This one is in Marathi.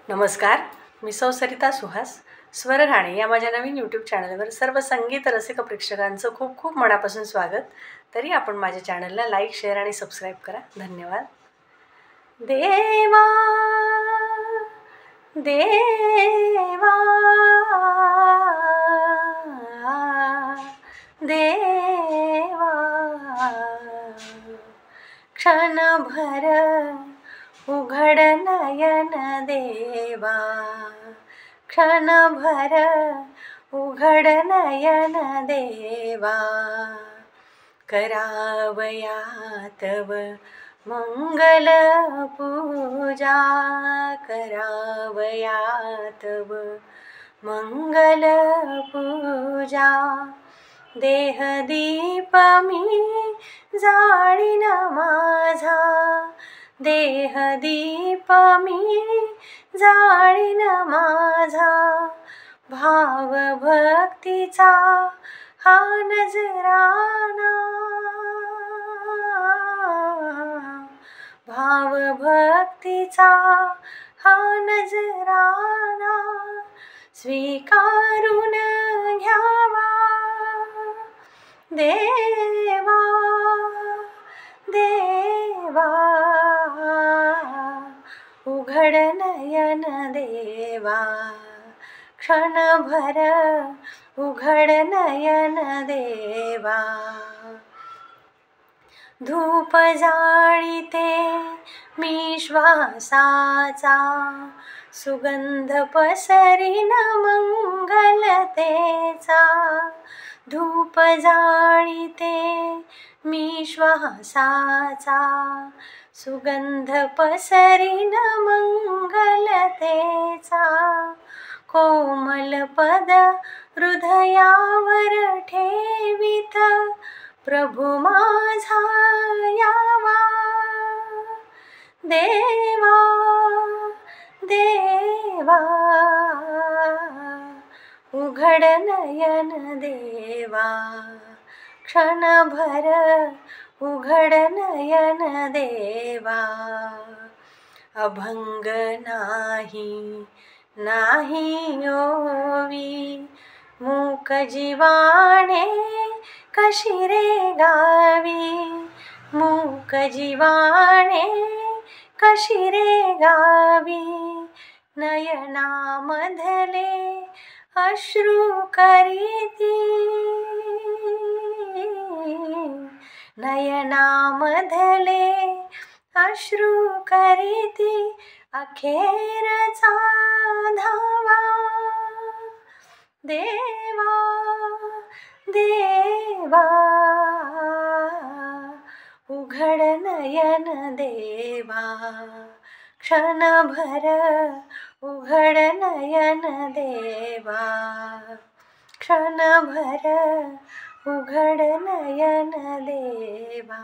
नमस्कार, मी सौ सरिता सुहास. स्वरगाणे या माझ्या नवीन यूट्यूब चॅनलवर सर्व संगीत रसिक प्रेक्षकांचं खूप खूप मनापासून स्वागत. तरी आपण माझ्या चॅनलला लाईक, शेअर आणि सबस्क्राईब करा. धन्यवाद. देवा देवा देवा, क्षणभर उघड नयन देवा, क्षणभर उघड नयन देवा. करावया तव मंगल पूजा, करावया तव मंगल पूजा. देहदीप मी जाळीन माझा, देहदीप मी जाळीन माझा. भाव भक्तीचा हा नजराना, भाव भक्तीचा हा नजराना. स्वीकारून घ्यावा देवा देवा, उघड नयन देवा, क्षणभर उघड नयन देवा. धूप जाळीते मी श्वासाचा, सुगंध पसरीन मंगलतेचा. धूप जाळीते मी श्वासाचा, सुगंध पसरीन मंगलतेचा. कोमल पद हृदयावर ठेवीत, प्रभु माझा यावा. देवा देवा, उघड नयन देवा, क्षणभर उघड नयन देवा. अभंग नाही नाही ओवी, मूक जीवाने कशी रे गावी. मूक जीवाने कशी रे गावी. नयनामधले अश्रू करीती, नयनामधले अश्रू करीती. अखेरचा धावा देवा देवा, उघड नयन देवा, क्षणभर उघड नयन देवा, क्षणभर उघड नयन देवा.